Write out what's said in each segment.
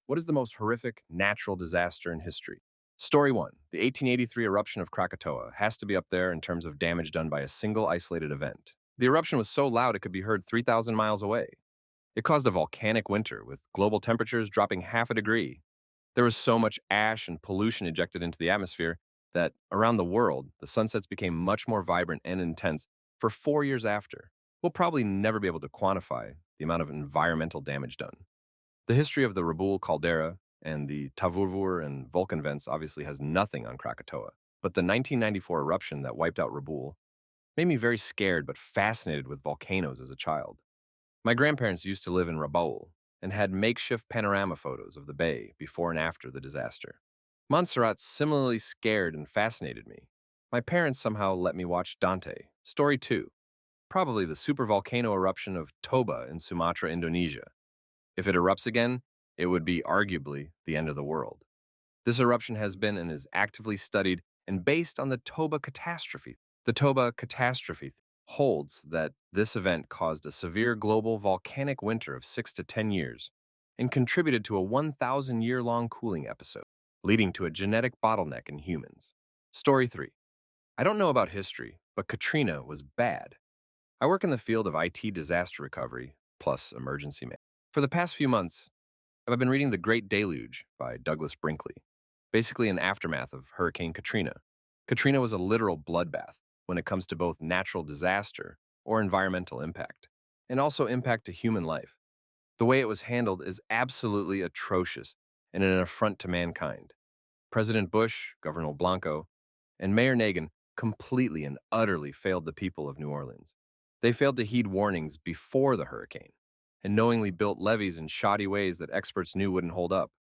What is the most horrific natural disaster in history? Story 1. The 1883 eruption of Krakatoa has to be up there in terms of damage done by a single isolated event. The eruption was so loud it could be heard 3,000 miles away. It caused a volcanic winter, with global temperatures dropping half a degree. There was so much ash and pollution ejected into the atmosphere that, around the world, the sunsets became much more vibrant and intense for 4 years after. We'll probably never be able to quantify the amount of environmental damage done. The history of the Raboul caldera and the Tavurvur and Vulcan vents obviously has nothing on Krakatoa, but the 1994 eruption that wiped out Raboul made me very scared but fascinated with volcanoes as a child. My grandparents used to live in Rabaul and had makeshift panorama photos of the bay before and after the disaster. Montserrat similarly scared and fascinated me. My parents somehow let me watch Dante. Story 2. Probably the supervolcano eruption of Toba in Sumatra, Indonesia. If it erupts again, it would be arguably the end of the world. This eruption has been and is actively studied and based on the Toba catastrophe. The Toba catastrophe holds that this event caused a severe global volcanic winter of 6 to 10 years and contributed to a 1,000-year-long cooling episode, leading to a genetic bottleneck in humans. Story 3. I don't know about history, but Katrina was bad. I work in the field of IT disaster recovery plus emergency management. For the past few months, I've been reading The Great Deluge by Douglas Brinkley, basically an aftermath of Hurricane Katrina. Katrina was a literal bloodbath when it comes to both natural disaster or environmental impact, and also impact to human life. The way it was handled is absolutely atrocious and an affront to mankind. President Bush, Governor Blanco, and Mayor Nagin completely and utterly failed the people of New Orleans. They failed to heed warnings before the hurricane and knowingly built levees in shoddy ways that experts knew wouldn't hold up.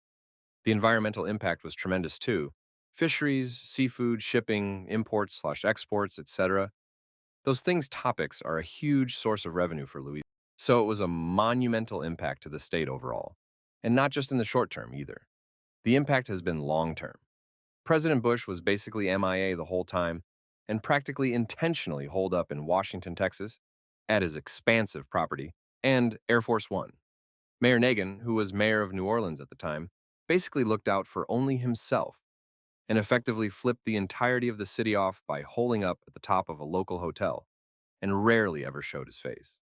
The environmental impact was tremendous too. Fisheries, seafood, shipping, imports/exports, etc. Those things topics are a huge source of revenue for Louisiana. So it was a monumental impact to the state overall. And not just in the short term either. The impact has been long term. President Bush was basically MIA the whole time and practically intentionally holed up in Washington, Texas, at his expansive property, and Air Force One. Mayor Nagin, who was mayor of New Orleans at the time, basically looked out for only himself and effectively flipped the entirety of the city off by holing up at the top of a local hotel and rarely ever showed his face.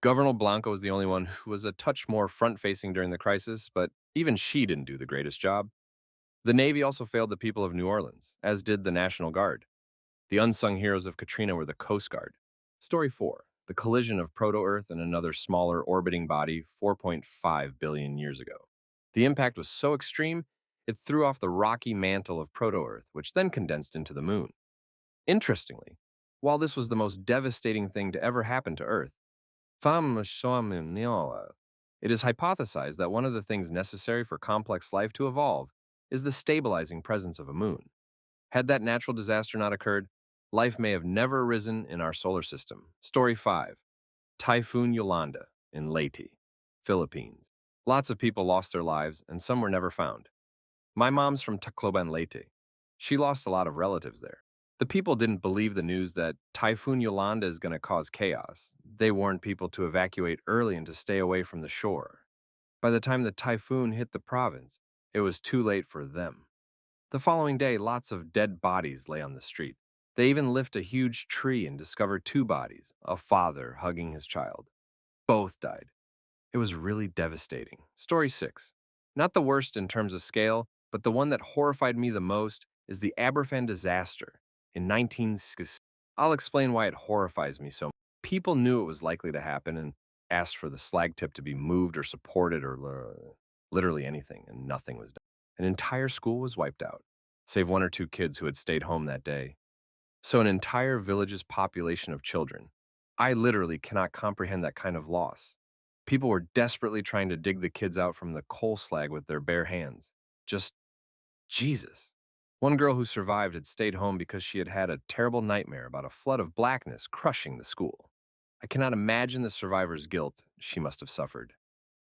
Governor Blanco was the only one who was a touch more front-facing during the crisis, but even she didn't do the greatest job. The Navy also failed the people of New Orleans, as did the National Guard. The unsung heroes of Katrina were the Coast Guard. Story 4. The collision of Proto-Earth and another smaller orbiting body 4.5 billion years ago. The impact was so extreme, it threw off the rocky mantle of Proto-Earth, which then condensed into the moon. Interestingly, while this was the most devastating thing to ever happen to Earth, it is hypothesized that one of the things necessary for complex life to evolve is the stabilizing presence of a moon. Had that natural disaster not occurred, life may have never arisen in our solar system. Story 5. Typhoon Yolanda in Leyte, Philippines. Lots of people lost their lives, and some were never found. My mom's from Tacloban, Leyte. She lost a lot of relatives there. The people didn't believe the news that Typhoon Yolanda is going to cause chaos. They warned people to evacuate early and to stay away from the shore. By the time the typhoon hit the province, it was too late for them. The following day, lots of dead bodies lay on the street. They even lift a huge tree and discover two bodies, a father hugging his child. Both died. It was really devastating. Story 6. Not the worst in terms of scale, but the one that horrified me the most is the Aberfan disaster in 1960. I'll explain why it horrifies me so much. People knew it was likely to happen and asked for the slag tip to be moved or supported or literally anything, and nothing was done. An entire school was wiped out, save one or two kids who had stayed home that day. So an entire village's population of children. I literally cannot comprehend that kind of loss. People were desperately trying to dig the kids out from the coal slag with their bare hands. Just Jesus. One girl who survived had stayed home because she had had a terrible nightmare about a flood of blackness crushing the school. I cannot imagine the survivor's guilt she must have suffered.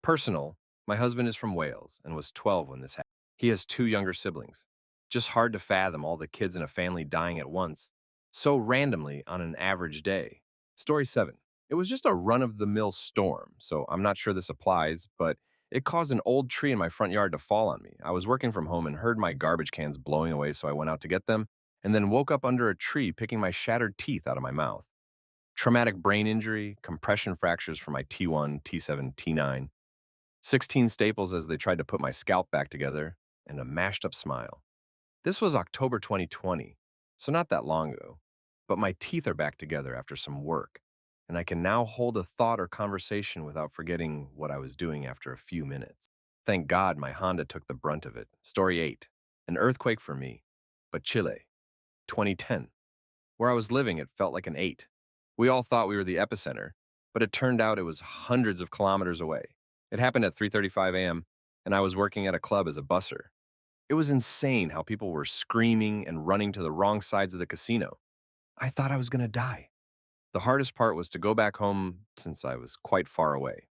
Personal, my husband is from Wales and was 12 when this happened. He has two younger siblings. Just hard to fathom all the kids in a family dying at once, so randomly on an average day. Story 7. It was just a run-of-the-mill storm, so I'm not sure this applies, but It caused an old tree in my front yard to fall on me. I was working from home and heard my garbage cans blowing away, so I went out to get them, and then woke up under a tree picking my shattered teeth out of my mouth. Traumatic brain injury, compression fractures from my T1, T7, T9, 16 staples as they tried to put my scalp back together, and a mashed up smile. This was October 2020, so not that long ago, but my teeth are back together after some work, and I can now hold a thought or conversation without forgetting what I was doing after a few minutes. Thank God my Honda took the brunt of it. Story 8. An earthquake for me, but Chile, 2010. Where I was living, it felt like an 8. We all thought we were the epicenter, but it turned out it was hundreds of kilometers away. It happened at 3:35 a.m., and I was working at a club as a busser. It was insane how people were screaming and running to the wrong sides of the casino. I thought I was going to die. The hardest part was to go back home since I was quite far away.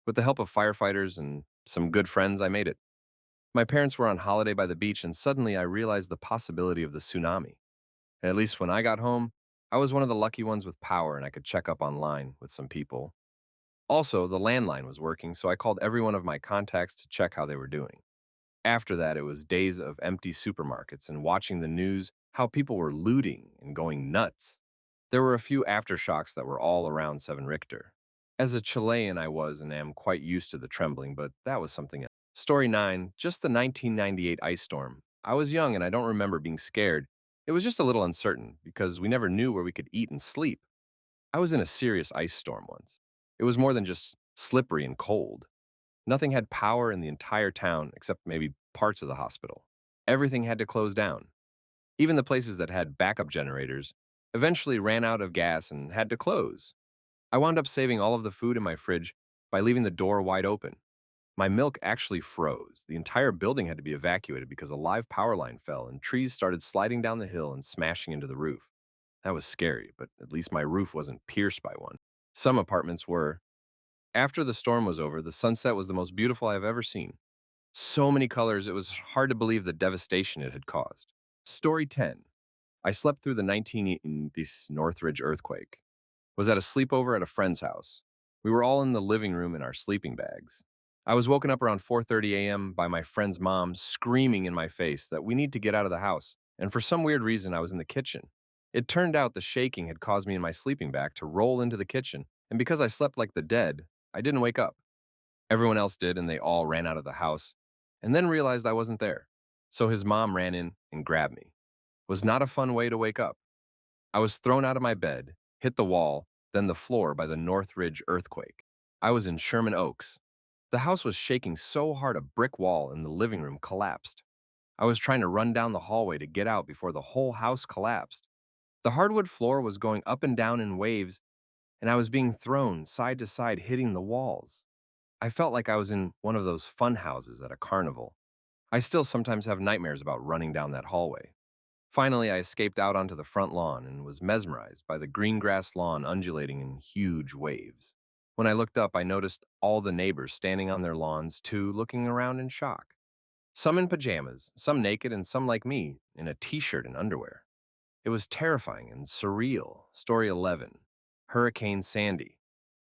With the help of firefighters and some good friends, I made it. My parents were on holiday by the beach, and suddenly I realized the possibility of the tsunami. And at least when I got home, I was one of the lucky ones with power and I could check up online with some people. Also, the landline was working, so I called every one of my contacts to check how they were doing. After that, it was days of empty supermarkets and watching the news how people were looting and going nuts. There were a few aftershocks that were all around 7 Richter. As a Chilean, I was and am quite used to the trembling, but that was something else. Story 9, just the 1998 ice storm. I was young and I don't remember being scared. It was just a little uncertain because we never knew where we could eat and sleep. I was in a serious ice storm once. It was more than just slippery and cold. Nothing had power in the entire town except maybe parts of the hospital. Everything had to close down. Even the places that had backup generators eventually ran out of gas and had to close. I wound up saving all of the food in my fridge by leaving the door wide open. My milk actually froze. The entire building had to be evacuated because a live power line fell and trees started sliding down the hill and smashing into the roof. That was scary, but at least my roof wasn't pierced by one. Some apartments were. After the storm was over, the sunset was the most beautiful I have ever seen. So many colors, it was hard to believe the devastation it had caused. Story 10. I slept through the 19 this Northridge earthquake. Was at a sleepover at a friend's house. We were all in the living room in our sleeping bags. I was woken up around 4:30 a.m. by my friend's mom screaming in my face that we need to get out of the house, and for some weird reason I was in the kitchen. It turned out the shaking had caused me in my sleeping bag to roll into the kitchen, and because I slept like the dead, I didn't wake up. Everyone else did, and they all ran out of the house, and then realized I wasn't there. So his mom ran in and grabbed me. Was not a fun way to wake up. I was thrown out of my bed, hit the wall, then the floor by the Northridge earthquake. I was in Sherman Oaks. The house was shaking so hard a brick wall in the living room collapsed. I was trying to run down the hallway to get out before the whole house collapsed. The hardwood floor was going up and down in waves, and I was being thrown side to side, hitting the walls. I felt like I was in one of those fun houses at a carnival. I still sometimes have nightmares about running down that hallway. Finally, I escaped out onto the front lawn and was mesmerized by the green grass lawn undulating in huge waves. When I looked up, I noticed all the neighbors standing on their lawns too, looking around in shock. Some in pajamas, some naked, and some like me, in a t-shirt and underwear. It was terrifying and surreal. Story 11. Hurricane Sandy.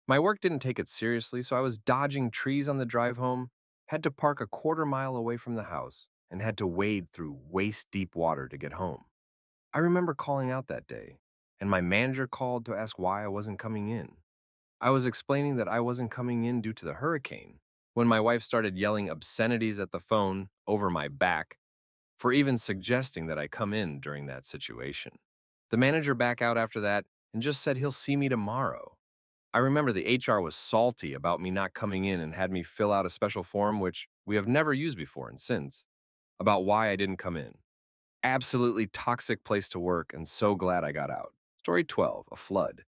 My work didn't take it seriously, so I was dodging trees on the drive home, had to park a quarter mile away from the house, and had to wade through waist-deep water to get home. I remember calling out that day, and my manager called to ask why I wasn't coming in. I was explaining that I wasn't coming in due to the hurricane, when my wife started yelling obscenities at the phone over my back for even suggesting that I come in during that situation. The manager backed out after that and just said he'll see me tomorrow. I remember the HR was salty about me not coming in and had me fill out a special form, which we have never used before and since, about why I didn't come in. Absolutely toxic place to work, and so glad I got out. Story 12, a flood.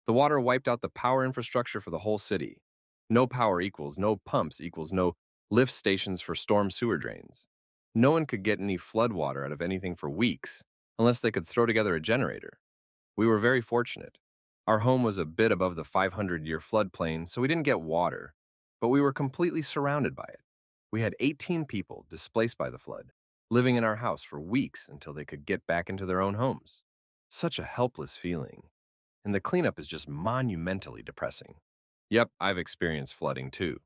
The water wiped out the power infrastructure for the whole city. No power equals no pumps equals no lift stations for storm sewer drains. No one could get any flood water out of anything for weeks, unless they could throw together a generator. We were very fortunate. Our home was a bit above the 500-year floodplain, so we didn't get water, but we were completely surrounded by it. We had 18 people displaced by the flood, living in our house for weeks until they could get back into their own homes. Such a helpless feeling. And the cleanup is just monumentally depressing. Yep, I've experienced flooding too.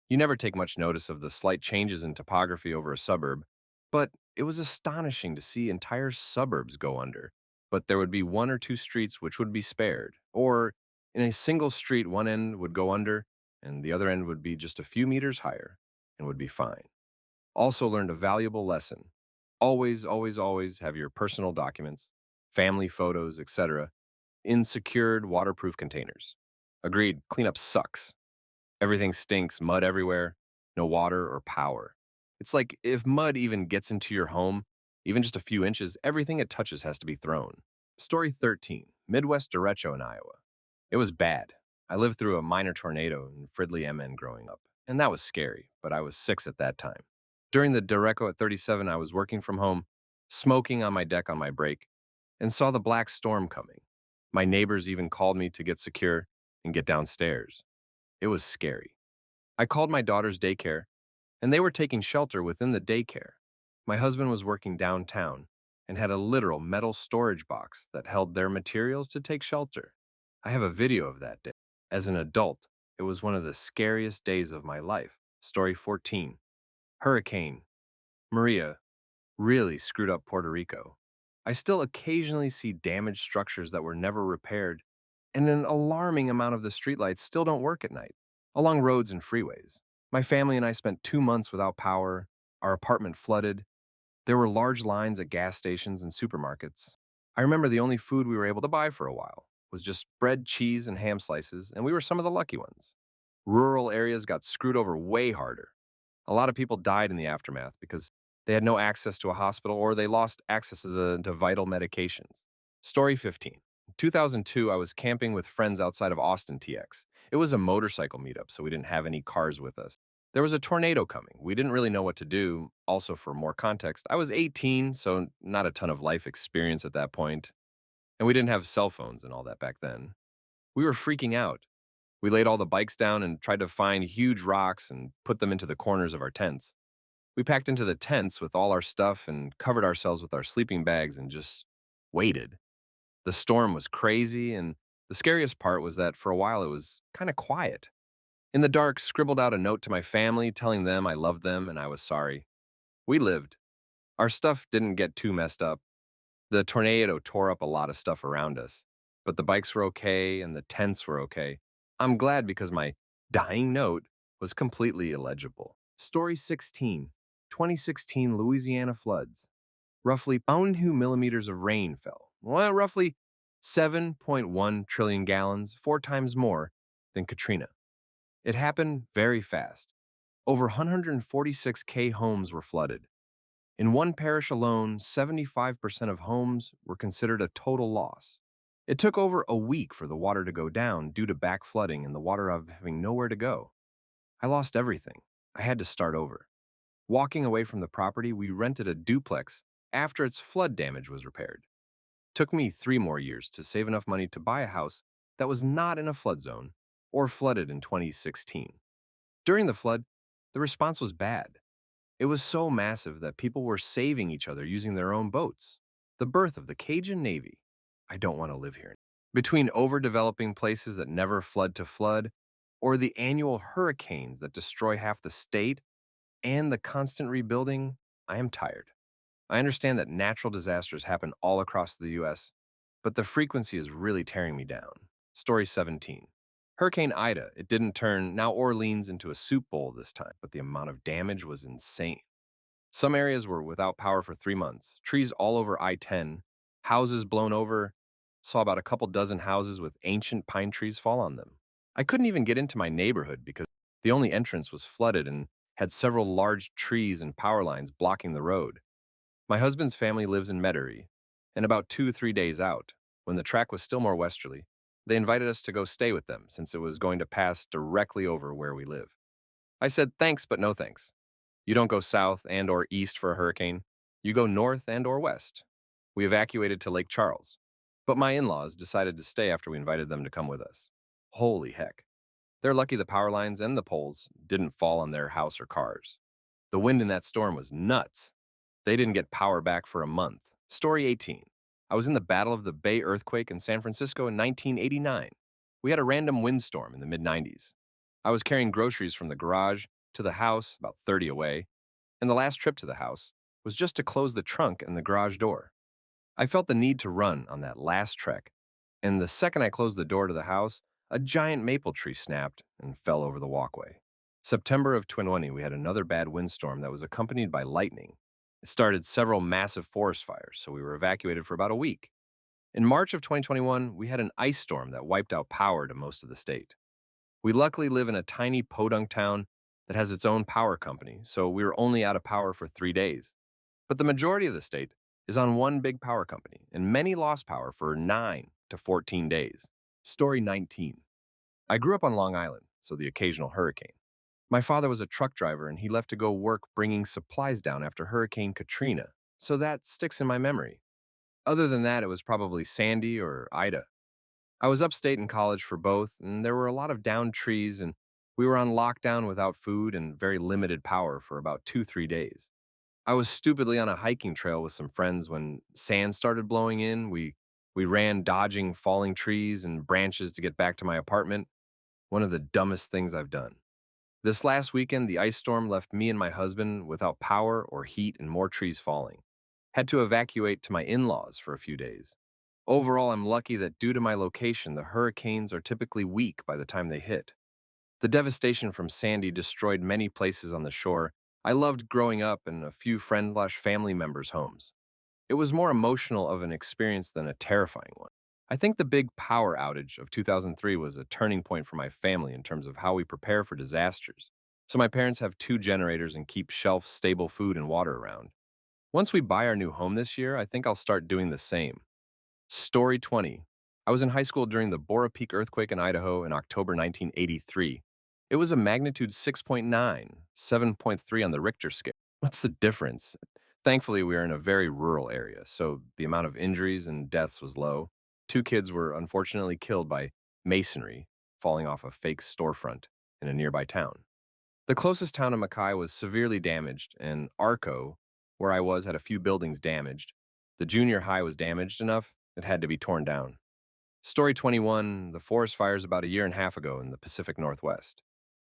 You never take much notice of the slight changes in topography over a suburb, but it was astonishing to see entire suburbs go under. But there would be one or two streets which would be spared, or in a single street, one end would go under and the other end would be just a few meters higher and would be fine. Also learned a valuable lesson. Always, always, always have your personal documents, family photos, etc., in secured, waterproof containers. Agreed, cleanup sucks. Everything stinks, mud everywhere, no water or power. It's like if mud even gets into your home, even just a few inches, everything it touches has to be thrown. Story 13, Midwest Derecho in Iowa. It was bad. I lived through a minor tornado in Fridley, MN growing up, and that was scary, but I was 6 at that time. During the Derecho at 37, I was working from home, smoking on my deck on my break, and saw the black storm coming. My neighbors even called me to get secure and get downstairs. It was scary. I called my daughter's daycare, and they were taking shelter within the daycare. My husband was working downtown and had a literal metal storage box that held their materials to take shelter. I have a video of that day. As an adult, it was one of the scariest days of my life. Story 14. Hurricane Maria really screwed up Puerto Rico. I still occasionally see damaged structures that were never repaired, and an alarming amount of the streetlights still don't work at night, along roads and freeways. My family and I spent 2 months without power, our apartment flooded, there were large lines at gas stations and supermarkets. I remember the only food we were able to buy for a while was just bread, cheese, and ham slices, and we were some of the lucky ones. Rural areas got screwed over way harder. A lot of people died in the aftermath because they had no access to a hospital or they lost access to vital medications. Story 15. In 2002, I was camping with friends outside of Austin, TX. It was a motorcycle meetup, so we didn't have any cars with us. There was a tornado coming. We didn't really know what to do. Also, for more context, I was 18, so not a ton of life experience at that point, and we didn't have cell phones and all that back then. We were freaking out. We laid all the bikes down and tried to find huge rocks and put them into the corners of our tents. We packed into the tents with all our stuff and covered ourselves with our sleeping bags and just waited. The storm was crazy, and the scariest part was that for a while it was kind of quiet. In the dark, scribbled out a note to my family telling them I loved them and I was sorry. We lived. Our stuff didn't get too messed up. The tornado tore up a lot of stuff around us, but the bikes were okay and the tents were okay. I'm glad because my dying note was completely illegible. Story 16, 2016 Louisiana floods. Roughly 2 millimeters of rain fell. Well, roughly 7.1 trillion gallons, 4 times more than Katrina. It happened very fast. Over 146K homes were flooded. In one parish alone, 75% of homes were considered a total loss. It took over a week for the water to go down due to back flooding and the water having nowhere to go. I lost everything. I had to start over. Walking away from the property, we rented a duplex after its flood damage was repaired. Took me 3 more years to save enough money to buy a house that was not in a flood zone or flooded in 2016. During the flood, the response was bad. It was so massive that people were saving each other using their own boats. The birth of the Cajun Navy. I don't want to live here. Between overdeveloping places that never flood to flood, or the annual hurricanes that destroy half the state, and the constant rebuilding, I am tired. I understand that natural disasters happen all across the US, but the frequency is really tearing me down. Story 17. Hurricane Ida, it didn't turn now Orleans into a soup bowl this time, but the amount of damage was insane. Some areas were without power for 3 months, trees all over I-10, houses blown over, saw about a couple dozen houses with ancient pine trees fall on them. I couldn't even get into my neighborhood because the only entrance was flooded and had several large trees and power lines blocking the road. My husband's family lives in Metairie, and about 2 to 3 days out, when the track was still more westerly, they invited us to go stay with them since it was going to pass directly over where we live. I said thanks, but no thanks. You don't go south and or east for a hurricane. You go north and or west. We evacuated to Lake Charles, but my in-laws decided to stay after we invited them to come with us. Holy heck. They're lucky the power lines and the poles didn't fall on their house or cars. The wind in that storm was nuts. They didn't get power back for a month. Story 18. I was in the Battle of the Bay earthquake in San Francisco in 1989. We had a random windstorm in the mid-90s. I was carrying groceries from the garage to the house, about 30 away, and the last trip to the house was just to close the trunk and the garage door. I felt the need to run on that last trek, and the second I closed the door to the house, a giant maple tree snapped and fell over the walkway. September of 2020, we had another bad windstorm that was accompanied by lightning. It started several massive forest fires, so we were evacuated for about a week. In March of 2021, we had an ice storm that wiped out power to most of the state. We luckily live in a tiny podunk town that has its own power company, so we were only out of power for 3 days. But the majority of the state is on one big power company, and many lost power for 9 to 14 days. Story 19. I grew up on Long Island, so the occasional hurricane. My father was a truck driver and he left to go work bringing supplies down after Hurricane Katrina, so that sticks in my memory. Other than that, it was probably Sandy or Ida. I was upstate in college for both, and there were a lot of downed trees, and we were on lockdown without food and very limited power for about 2, 3 days. I was stupidly on a hiking trail with some friends when sand started blowing in. We ran dodging falling trees and branches to get back to my apartment. One of the dumbest things I've done. This last weekend, the ice storm left me and my husband without power or heat and more trees falling. Had to evacuate to my in-laws for a few days. Overall, I'm lucky that due to my location, the hurricanes are typically weak by the time they hit. The devastation from Sandy destroyed many places on the shore I loved growing up in a few friend/family members' homes. It was more emotional of an experience than a terrifying one. I think the big power outage of 2003 was a turning point for my family in terms of how we prepare for disasters. So my parents have 2 generators and keep shelf-stable food and water around. Once we buy our new home this year, I think I'll start doing the same. Story 20. I was in high school during the Borah Peak earthquake in Idaho in October 1983. It was a magnitude 6.9, 7.3 on the Richter scale. What's the difference? Thankfully, we are in a very rural area, so the amount of injuries and deaths was low. 2 kids were unfortunately killed by masonry falling off a fake storefront in a nearby town. The closest town to Mackay was severely damaged, and Arco, where I was, had a few buildings damaged. The junior high was damaged enough, it had to be torn down. Story 21, the forest fires about a year and a half ago in the Pacific Northwest.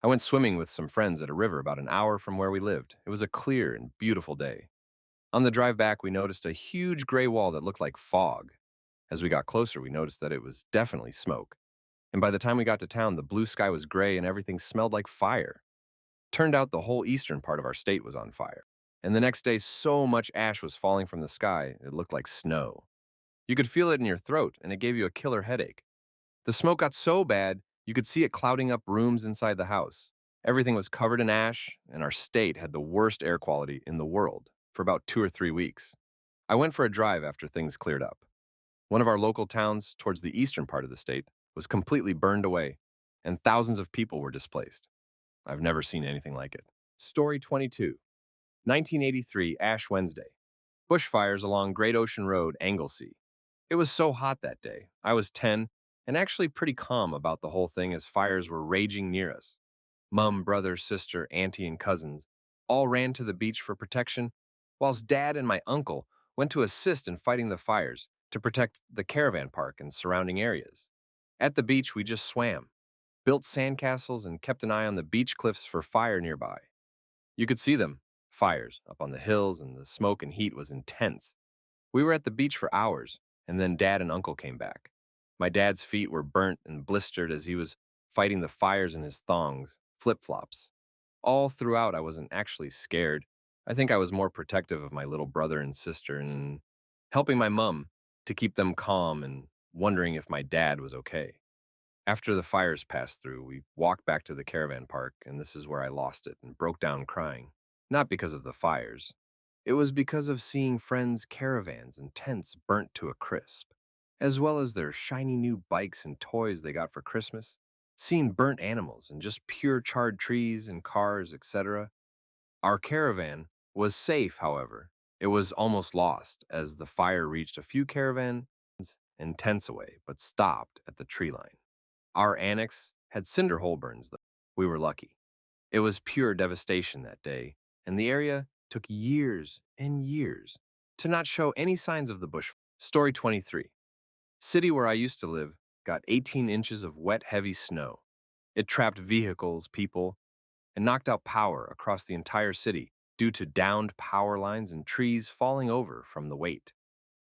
I went swimming with some friends at a river about an hour from where we lived. It was a clear and beautiful day. On the drive back, we noticed a huge gray wall that looked like fog. As we got closer, we noticed that it was definitely smoke. And by the time we got to town, the blue sky was gray and everything smelled like fire. Turned out the whole eastern part of our state was on fire. And the next day, so much ash was falling from the sky, it looked like snow. You could feel it in your throat, and it gave you a killer headache. The smoke got so bad, you could see it clouding up rooms inside the house. Everything was covered in ash, and our state had the worst air quality in the world for about 2 or 3 weeks. I went for a drive after things cleared up. One of our local towns towards the eastern part of the state was completely burned away, and thousands of people were displaced. I've never seen anything like it. Story 22. 1983, Ash Wednesday. Bushfires along Great Ocean Road, Anglesey. It was so hot that day. I was 10 and actually pretty calm about the whole thing as fires were raging near us. Mum, brother, sister, auntie, and cousins all ran to the beach for protection, whilst dad and my uncle went to assist in fighting the fires to protect the caravan park and surrounding areas. At the beach, we just swam, built sandcastles, and kept an eye on the beach cliffs for fire nearby. You could see them, fires, up on the hills, and the smoke and heat was intense. We were at the beach for hours, and then Dad and Uncle came back. My dad's feet were burnt and blistered as he was fighting the fires in his thongs, flip-flops. All throughout, I wasn't actually scared. I think I was more protective of my little brother and sister and helping my mum to keep them calm and wondering if my dad was okay. After the fires passed through, we walked back to the caravan park, and this is where I lost it and broke down crying. Not because of the fires. It was because of seeing friends' caravans and tents burnt to a crisp, as well as their shiny new bikes and toys they got for Christmas, seeing burnt animals and just pure charred trees and cars, etc. Our caravan was safe, however. It was almost lost as the fire reached a few caravans and tents away, but stopped at the tree line. Our annex had cinder hole burns, though. We were lucky. It was pure devastation that day, and the area took years and years to not show any signs of the bush. Story 23. City where I used to live got 18 inches of wet, heavy snow. It trapped vehicles, people, and knocked out power across the entire city due to downed power lines and trees falling over from the weight.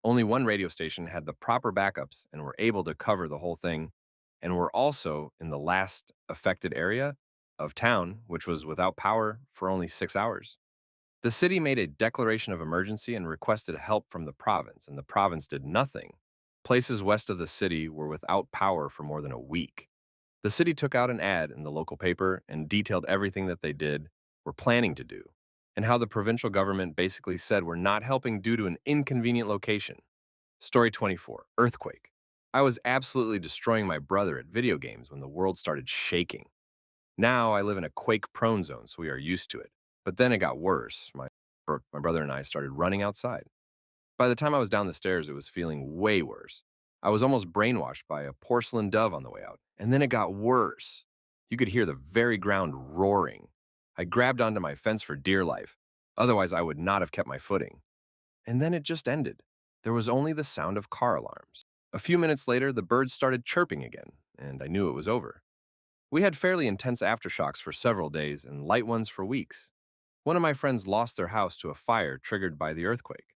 Only one radio station had the proper backups and were able to cover the whole thing, and were also in the last affected area of town, which was without power for only 6 hours. The city made a declaration of emergency and requested help from the province, and the province did nothing. Places west of the city were without power for more than a week. The city took out an ad in the local paper and detailed everything that they did, were planning to do, and how the provincial government basically said we're not helping due to an inconvenient location. Story 24, Earthquake. I was absolutely destroying my brother at video games when the world started shaking. Now I live in a quake-prone zone, so we are used to it. But then it got worse. My brother and I started running outside. By the time I was down the stairs, it was feeling way worse. I was almost brainwashed by a porcelain dove on the way out. And then it got worse. You could hear the very ground roaring. I grabbed onto my fence for dear life. Otherwise, I would not have kept my footing. And then it just ended. There was only the sound of car alarms. A few minutes later, the birds started chirping again, and I knew it was over. We had fairly intense aftershocks for several days and light ones for weeks. One of my friends lost their house to a fire triggered by the earthquake.